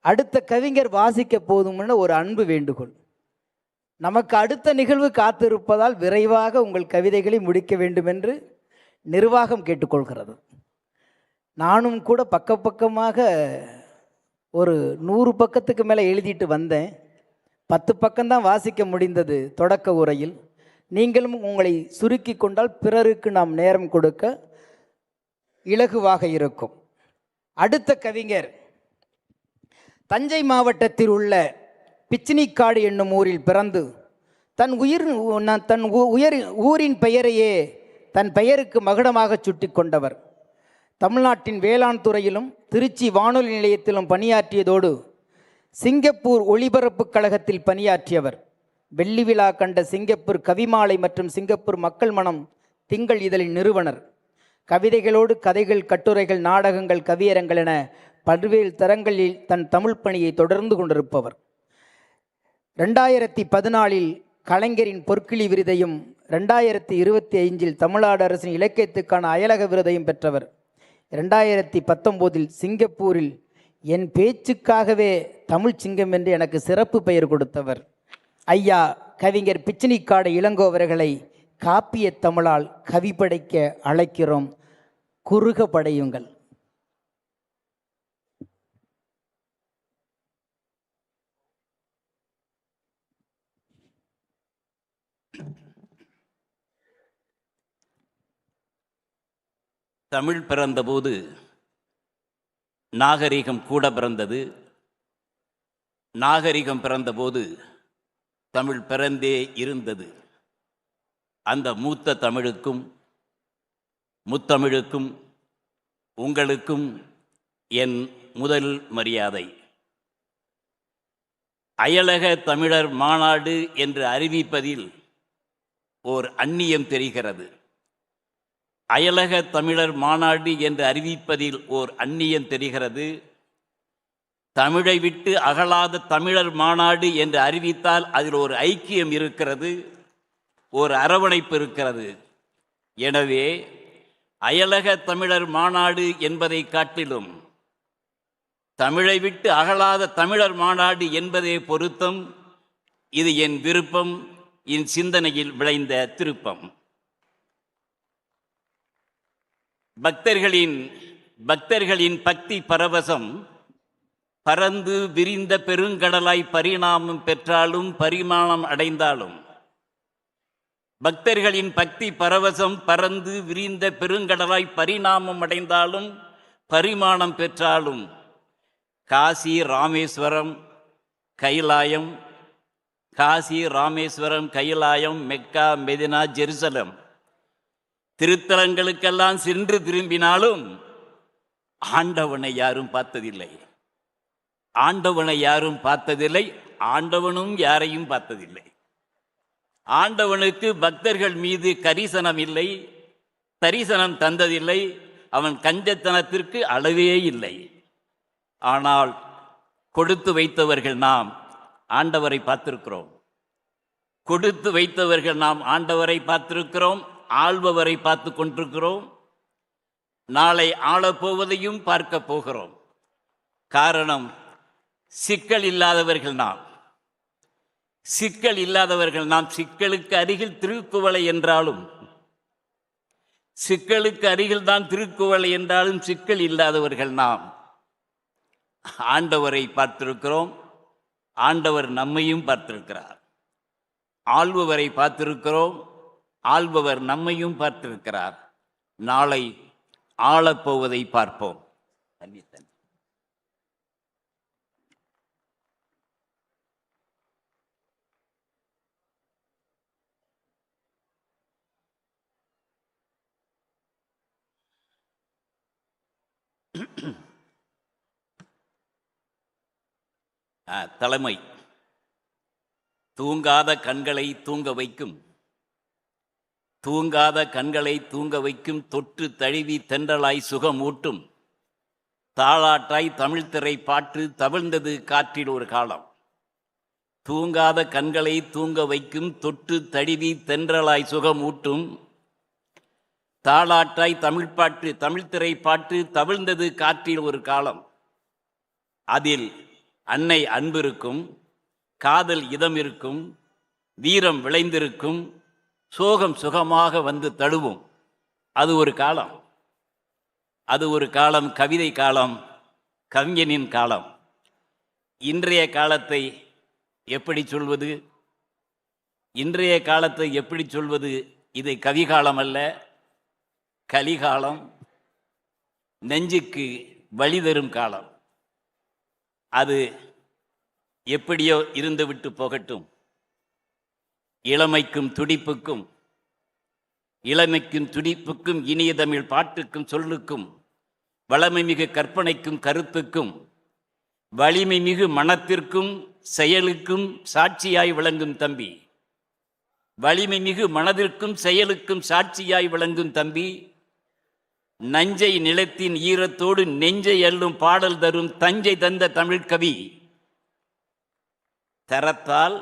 அடுத்த கவிஞர் வாசிக்க போதும்னு ஒரு அன்பு வேண்டுகோள். நமக்கு அடுத்த நிகழ்வு காத்திருப்பதால் விரைவாக உங்கள் கவிதைகளை முடிக்க வேண்டும் என்று நிர்வாகம் கேட்டுக்கொள்கிறது. நானும் கூட பக்கமாக ஒரு 100 பக்கத்துக்கு மேலே எழுதிட்டு வந்தேன். 10 பக்கம்தான் வாசிக்க முடிந்தது தொடக்க உரையில். நீங்களும் உங்களை சுருக்கி கொண்டால் பிறருக்கு நாம் நேரம் கொடுக்க இலகுவாக இருக்கும். அடுத்த கவிஞர் தஞ்சை மாவட்டத்தில் உள்ள பிச்சினிக்காடு என்னும் ஊரில் பிறந்து தன் ஊரின் பெயரையே தன் பெயருக்கு மகுடமாக சுட்டி கொண்டவர். தமிழ்நாட்டின் வேளாண் துறையிலும் திருச்சி வானொலி நிலையத்திலும் பணியாற்றியதோடு சிங்கப்பூர் ஒளிபரப்புக் கழகத்தில் பணியாற்றியவர். வெள்ளி விழா கண்ட சிங்கப்பூர் கவிமாலை மற்றும் சிங்கப்பூர் மக்கள் மனம் திங்கள் இதழின் நிறுவனர். கவிதைகளோடு கதைகள், கட்டுரைகள், நாடகங்கள், கவியரங்கள் என பல்வேறு தரங்களில் தன் தமிழ் பணியை தொடர்ந்து கொண்டிருப்பவர். 2014 கலைஞரின் பொற்கிளி விருதையும் 2025 தமிழ்நாடு அரசின் இலக்கியத்துக்கான அயலக விருதையும் பெற்றவர். 2019 சிங்கப்பூரில் என் பேச்சுக்காகவே தமிழ் சிங்கம் என்று எனக்கு சிறப்பு பெயர் கொடுத்தவர் ஐயா கவிஞர் பிச்சினிக்காடு இளங்கோ அவர்களை காப்பிய தமிழால் கவி படைக்க அழைக்கிறோம். குறுக படையுங்கள். தமிழ் பிறந்தபோது நாகரிகம் கூட பிறந்தது. நாகரிகம் பிறந்தபோது தமிழ் பிறந்தே இருந்தது. அந்த மூத்த தமிழுக்கும் முத்தமிழுக்கும் உங்களுக்கும் என் முதல் மரியாதை. அயலக தமிழர் மாநாடு என்று அறிவிப்பதில் ஓர் அந்நியம் தெரிகிறது. அயலக தமிழர் மாநாடு என்று அறிவிப்பதில் ஓர் அந்நியம் தெரிகிறது. தமிழை விட்டு அகலாத தமிழர் மாநாடு என்று அறிவித்தால் அதில் ஒரு ஐக்கியம் இருக்கிறது, ஒரு அரவணைப்பு இருக்கிறது. எனவே அயலக தமிழர் மாநாடு என்பதை காட்டிலும் தமிழை விட்டு அகலாத தமிழர் மாநாடு என்பதே பொருத்தம். இது என் விருப்பம், என் சிந்தனையில் விளைந்த திருப்பம். பக்தர்களின் பக்தி பரவசம் பறந்து விரிந்த பெருங்கடலாய் பரிணாமம் பெற்றாலும் பரிமாணம் அடைந்தாலும், பக்தர்களின் பக்தி பரவசம் பறந்து விரிந்த பெருங்கடலாய் பரிணாமம் அடைந்தாலும் பரிமாணம் பெற்றாலும் Kashi Rameswaram Kailayam, Kashi Rameswaram Kailayam, Mecca, Medina, Jerusalem திருத்தலங்களுக்கெல்லாம் சென்று திரும்பினாலும் ஆண்டவனை யாரும் பார்த்ததில்லை. ஆண்டவனை யாரும் பார்த்ததில்லை, ஆண்டவனும் யாரையும் பார்த்ததில்லை. ஆண்டவனுக்கு பக்தர்கள் மீது கரிசனம் இல்லை, தரிசனம் தந்ததில்லை. அவன் கஞ்சத்தனத்திற்கு அளவே இல்லை. ஆனால் கொடுத்து வைத்தவர்கள் நாம் ஆண்டவரை பார்த்திருக்கிறோம். கொடுத்து வைத்தவர்கள் நாம் ஆண்டவரை பார்த்திருக்கிறோம், ஆள்பவரை பார்த்து கொண்டிருக்கிறோம். நாளை ஆளப்போவதையும் பார்க்க போகிறோம். காரணம், சிக்கல் இல்லாதவர்கள் நாம். சிக்கல் இல்லாதவர்கள் நாம். சிக்கலுக்கு அருகில் திருக்குவளை என்றாலும், சிக்கலுக்கு அருகில் தான் திருக்குவளை என்றாலும் சிக்கல் இல்லாதவர்கள் நாம். ஆண்டவரை பார்த்திருக்கிறோம், ஆண்டவர் நம்மையும் பார்த்திருக்கிறார். ஆள்பவரை பார்த்திருக்கிறோம், ஆள்பவர் நம்மையும் பார்த்திருக்கிறார். நாளை ஆளப்போவதை பார்ப்போம். தன்னித்தன் தலைமை தூங்காத கண்களை தூங்க வைக்கும், தூங்காத கண்களை தூங்க வைக்கும், தொற்று தழுவி தென்றலாய் சுகமூட்டும், தாளாட்டாய் தமிழ்த்திரை பாட்டு தவிழ்ந்தது காற்றில் ஒரு காலம். தூங்காத கண்களை தூங்க வைக்கும், தொற்று தழுவி தென்றலாய் சுகமூட்டும், தாளாட்டாய் தமிழ்த்திரை பாட்டு தவிழ்ந்தது காற்றில் ஒரு காலம். அதில் அன்னை அன்பு இருக்கும், காதல் இதம் இருக்கும், வீரம் விளைந்திருக்கும், சோகம் சுகமாக வந்து தழுவும். அது ஒரு காலம். அது ஒரு காலம், கவிதை காலம், கவிஞனின் காலம். இன்றைய காலத்தை எப்படி சொல்வது? இன்றைய காலத்தை எப்படி சொல்வது? இது கவிகாலம் அல்ல, கலிகாலம், நெஞ்சுக்கு வழி தரும் காலம். அது எப்படியோ இருந்துவிட்டு போகட்டும். இளமைக்கும் துடிப்புக்கும் இனிய தமிழ் பாட்டுக்கும் சொல்லுக்கும் வளமை மிகு கற்பனைக்கும் கருத்துக்கும் வலிமை மிகு மனத்திற்கும் செயலுக்கும் சாட்சியாய் விளங்கும் தம்பி. வலிமை மிகு மனதிற்கும் செயலுக்கும் சாட்சியாய் விளங்கும் தம்பி. நஞ்சை நிலத்தின் ஈரத்தோடு நெஞ்சை அள்ளும் பாடல் தரும் தஞ்சை தந்த தமிழ்கவி. தரத்தால்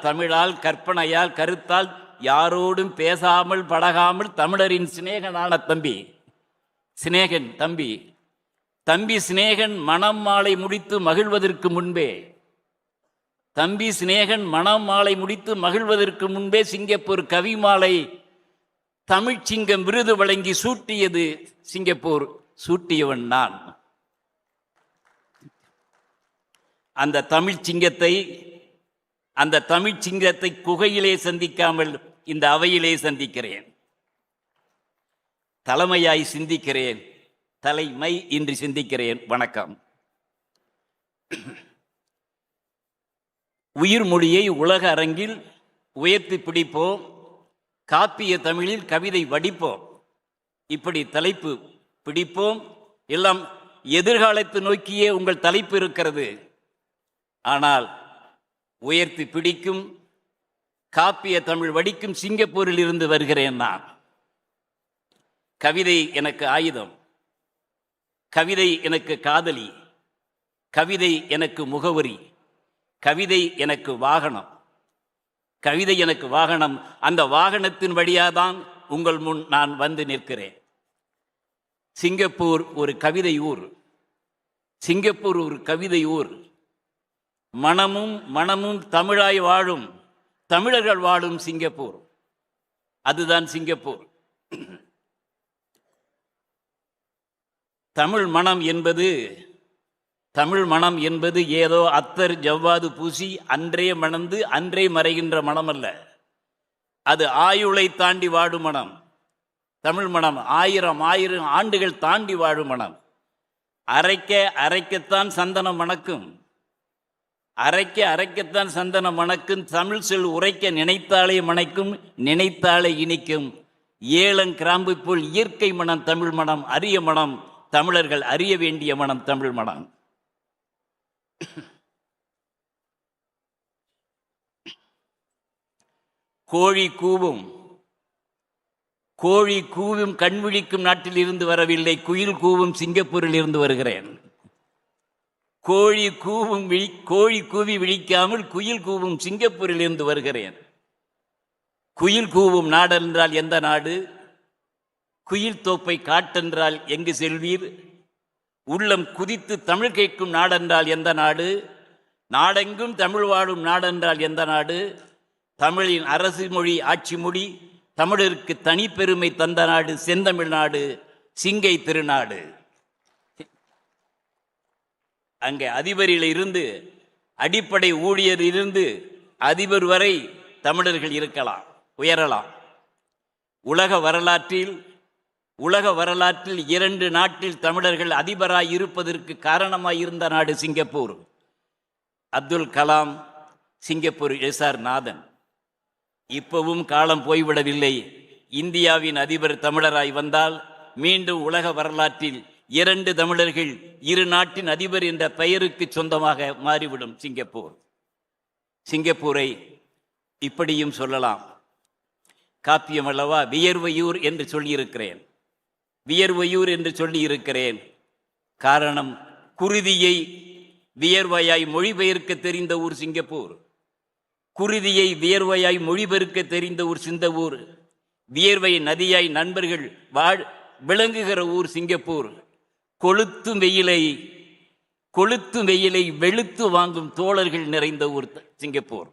தமிழால் கற்பனையால் கருத்தால் யாரோடும் பேசாமல் பழகாமல் தமிழரின் சிநேகனான தம்பி. சிநேகன் தம்பி. தம்பி சிநேகன் மணம் மாலை முடித்து மகிழ்வதற்கு முன்பே தம்பி சிநேகன் மணம் மாலை முடித்து மகிழ்வதற்கு முன்பே சிங்கப்பூர் கவி மாலை தமிழ்ச்சிங்கம் விருது வழங்கி சூட்டியது சிங்கப்பூர். சூட்டியவன் நான். அந்த தமிழ்ச்சிங்கத்தை குகையிலே சந்திக்காமல் இந்த அவையிலே சந்திக்கிறேன். தலைமையாய் சிந்திக்கிறேன், தலைமை இன்றி சிந்திக்கிறேன். வணக்கம். உயிர் மொழியை உலக அரங்கில் உயர்த்தி பிடிப்போம், காப்பிய தமிழில் கவிதை வடிப்போம். இப்படி தலைப்பு பிடிப்போம். எல்லாம் எதிர்காலத்தை நோக்கியே உங்கள் தலைப்பு இருக்கிறது. ஆனால் உயர்த்தி பிடிக்கும் காப்பிய தமிழ் வடிக்கும் சிங்கப்பூரில் இருந்து வருகிறேன் நான். கவிதை எனக்கு ஆயுதம், கவிதை எனக்கு காதலி, கவிதை எனக்கு முகவரி, கவிதை எனக்கு வாகனம். கவிதை எனக்கு வாகனம். அந்த வாகனத்தின் வழியாதான் உங்கள் முன் நான் வந்து நிற்கிறேன். சிங்கப்பூர் ஒரு கவிதை ஊர். சிங்கப்பூர் ஒரு கவிதை ஊர். மனமும் தமிழாய் வாழும் தமிழர்கள் வாழும் சிங்கப்பூர். அதுதான் சிங்கப்பூர். தமிழ் மனம் என்பது ஏதோ அத்தர் ஜவ்வாது பூசி அன்றே மணந்து அன்றே மறைகின்ற மனம் அல்ல. அது ஆயுளை தாண்டி வாழும் மனம். தமிழ் மனம் ஆயிரம் ஆண்டுகள் தாண்டி வாழும் மனம். அரைக்கத்தான் சந்தனம் மணக்கும். அரைக்கத்தான் சந்தனம் மணக்கும். தமிழ் சொல் உரைக்க நினைத்தாலே மணக்கும், நினைத்தாலே இனிக்கும். ஏலங்கிராம்பு போல் இயற்கை மனம் தமிழ் மனம். அரிய மனம், தமிழர்கள் அறிய வேண்டிய மனம் தமிழ் மனம். கோழி கூவும் கண்விழிக்கும் நாட்டில் இருந்து வரவில்லை, குயில் கூவும் சிங்கப்பூரில் இருந்து வருகிறேன். கோழி கூவி விழிக்காமல் குயில் கூவும் சிங்கப்பூரில் இருந்து வருகிறேன். குயில் கூவும் நாடென்றால் எந்த நாடு? குயில் தோப்பை காட்டென்றால் எங்கு செல்வீர்? உள்ளம் குதித்து தமிழ் கேட்கும் நாடென்றால் எந்த நாடு? நாடெங்கும் தமிழ் வாழும் நாடென்றால் எந்த நாடு? தமிழின் அரசு மொழி ஆட்சி மொழி, தமிழருக்கு தனிப்பெருமை தந்த நாடு செந்தமிழ்நாடு, சிங்கை திருநாடு. அங்கே அதிபரில் இருந்து அடிப்படை ஊழியர் இருந்து அதிபர் வரை தமிழர்கள் இருக்கலாம், உயரலாம். உலக வரலாற்றில் 2 நாட்டில் தமிழர்கள் அதிபராய் இருப்பதற்கு காரணமாய் இருந்த நாடு Singapore. Abdul Kalam, Singapore S R Nathan. இப்பவும் காலம் போய்விடவில்லை. இந்தியாவின் அதிபர் தமிழராய் வந்தால் மீண்டும் உலக வரலாற்றில் 2 தமிழர்கள் 2 நாட்டின் அதிபர் என்ற பெயருக்கு சொந்தமாக மாறிவிடும் சிங்கப்பூர். சிங்கப்பூரை இப்படியும் சொல்லலாம். காப்பியம் அல்லவா, வியர்வையூர் என்று சொல்லியிருக்கிறேன். வியர்வையூர் என்று சொல்லியிருக்கிறேன். காரணம், குருதியை வியர்வையாய் மொழிபெயர்க்க தெரிந்த ஊர் சிங்கப்பூர். குருதியை வியர்வையாய் மொழிபெயர்க்க தெரிந்த ஊர் சிங்கப்பூர். வியர்வை நதியாய் நண்பர்கள் விளங்குகிற ஊர் சிங்கப்பூர். கொளுத்தும் வெயிலை கொளுத்து வெயிலை வெளுத்து வாங்கும் தோழர்கள் நிறைந்த ஊர் சிங்கப்பூர்.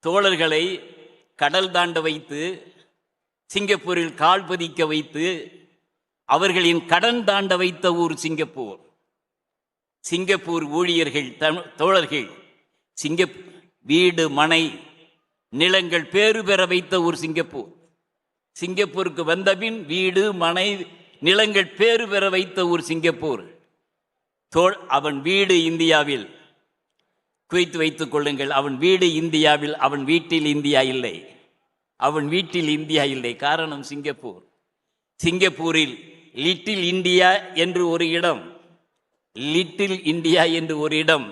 தோழர்களை கடல் தாண்ட வைத்து, சிங்கப்பூரில் கால் பதிக்க வைத்து, அவர்களின் கடன் தாண்ட வைத்த ஊர் சிங்கப்பூர். சிங்கப்பூர் ஊழியர்கள் தோழர்கள் வீடு மனை நிலங்கள் பேறு பெற வைத்த ஊர் சிங்கப்பூர். சிங்கப்பூருக்கு வந்தபின் வீடு மனை நிலங்கள் பேறு பெற வைத்த ஊர் சிங்கப்பூர். அவன் வீடு இந்தியாவில், குறித்து வைத்துக் கொள்ளுங்கள், அவன் வீடு இந்தியாவில், அவன் வீட்டில் இந்தியா இல்லை. அவன் வீட்டில் இந்தியா இல்லை. காரணம் சிங்கப்பூர். சிங்கப்பூரில் லிட்டில் இந்தியா என்று ஒரு இடம், லிட்டில் இந்தியா என்று ஒரு இடம்.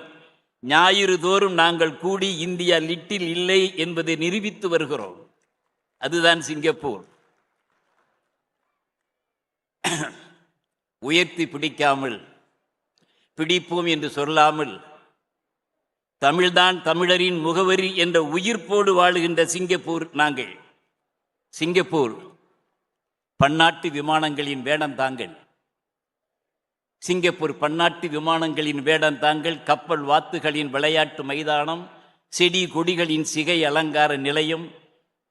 ஞாயிறு தோறும் நாங்கள் கூடி இந்தியா லிட்டில் இல்லை என்பதை நிரூபித்து வருகிறோம். அதுதான் சிங்கப்பூர். உயர்த்தி பிடிக்காமல், பிடிப்போம் என்று சொல்லாமல், தமிழ்தான் தமிழரின் முகவரி என்ற உயிர்ப்போடு வாழுகின்ற சிங்கப்பூர் நாங்கள். சிங்கப்பூர் பன்னாட்டு விமானங்களின் வேடம் தாங்கள். சிங்கப்பூர் பன்னாட்டு விமானங்களின் வேடம் தாங்கள். கப்பல் வாத்துகளின் விளையாட்டு மைதானம், செடி கொடிகளின் சிகை அலங்கார நிலையம்,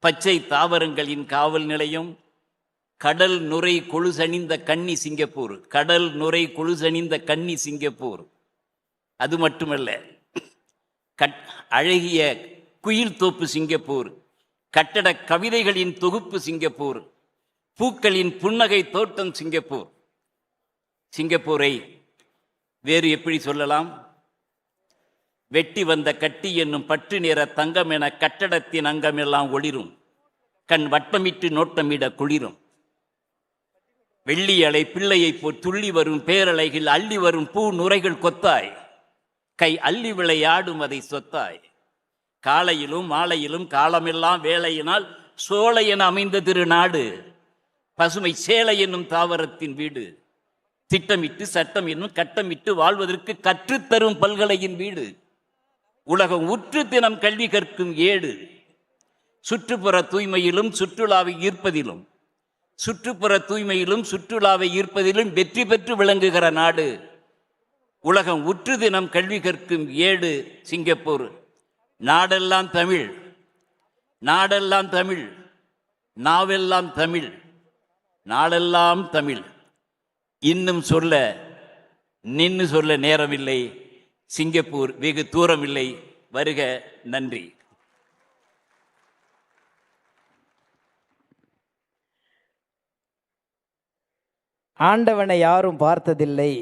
பச்சை தாவரங்களின் காவல் நிலையம், கடல் நுரை கொழுசணிந்த கன்னி சிங்கப்பூர். கடல் நுரை கொழுசணிந்த கன்னி சிங்கப்பூர். அது மட்டுமல்ல, அழகிய குயில் தோப்பு சிங்கப்பூர், கட்டட கவிதைகளின் தொகுப்பு சிங்கப்பூர், பூக்களின் புன்னகை தோட்டம் சிங்கப்பூர். சிங்கப்பூரை வேறு எப்படி சொல்லலாம்? வெட்டி வந்த கட்டி என்னும் பட்டு நிற தங்கம் என கட்டடத்தின் அங்கமெல்லாம் ஒளிரும், கண் வட்டமிட்டு நோட்டமிட குளிரும். வெள்ளி அலை பிள்ளையை போல் துள்ளி வரும் பேரலைகள், அள்ளி வரும் பூ நுரைகள் கொத்தாய், கை அள்ளி விளையாடும் அதை சொத்தாய். காலையிலும் மாலையிலும் காலமெல்லாம் வேலையினால் சோலை என அமைந்த திருநாடு, பசுமை சேலை என்னும் தாவரத்தின் வீடு, திட்டமிட்டு சட்டம் என்னும் கட்டமிட்டு வாழ்வதற்கு கற்றுத்தரும் பல்கலையின் வீடு, உலகம் உற்று தினம் கல்வி கற்கும் ஏடு, சுற்றுப்புற தூய்மையிலும் சுற்றுலாவை ஈர்ப்பதிலும், சுற்றுப்புற தூய்மையிலும் சுற்றுலாவை ஈர்ப்பதிலும் வெற்றி பெற்று விளங்குகிற நாடு, உலகம் உற்று தினம் கல்வி கற்கும் ஏடு சிங்கப்பூர். நாடெல்லாம் தமிழ், நாடெல்லாம் தமிழ், நாவெல்லாம் தமிழ், நாளெல்லாம் தமிழ். இன்னும் சொல்ல நின்னு சொல்ல நேரமில்லை. சிங்கப்பூர் வெகு தூரமில்லை. வருக. நன்றி. ஆண்டவனை யாரும் பார்த்ததில்லை,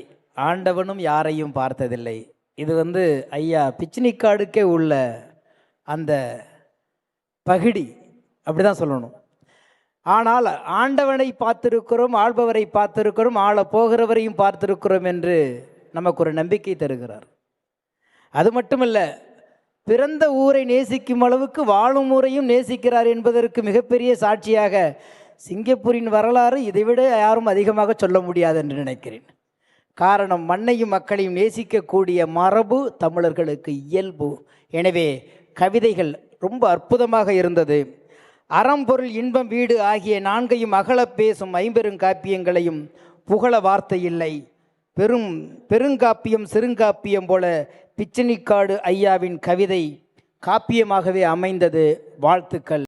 ஆண்டவனும் யாரையும் பார்த்ததில்லை. இது ஐயா பிச்சினிக்காடுக்கே உள்ள அந்த பகிடி, அப்படிதான் சொல்லணும். ஆனால் ஆண்டவனை பார்த்திருக்கிறோம், ஆள்பவரை பார்த்திருக்கிறோம், ஆள போகிறவரையும் பார்த்திருக்கிறோம் என்று நமக்கு ஒரு நம்பிக்கை தருகிறார். அது மட்டுமல்ல, பிறந்த ஊரை நேசிக்கும் அளவுக்கு வாழும் ஊரையும் நேசிக்கிறார் என்பதற்கு மிகப்பெரிய சாட்சியாக சிங்கப்பூரின் வரலாறு இதைவிட யாரும் அதிகமாக சொல்ல முடியாது என்று நினைக்கிறேன். காரணம், மண்ணையும் மக்களையும் நேசிக்கக்கூடிய மரபு தமிழர்களுக்கு இயல்பு. எனவே கவிதைகள் ரொம்ப அற்புதமாக இருந்தது. அறம்பொருள் இன்பம் வீடு ஆகிய நான்கையும் அகலப் பேசும் ஐம்பெருங்காப்பியங்களையும் புகழ வார்த்தை இல்லை. பெருங்காப்பியம் சிறுங்காப்பியம் போல பிச்சினிக்காடு ஐயாவின் கவிதை காப்பியமாகவே அமைந்தது. வாழ்த்துக்கள்.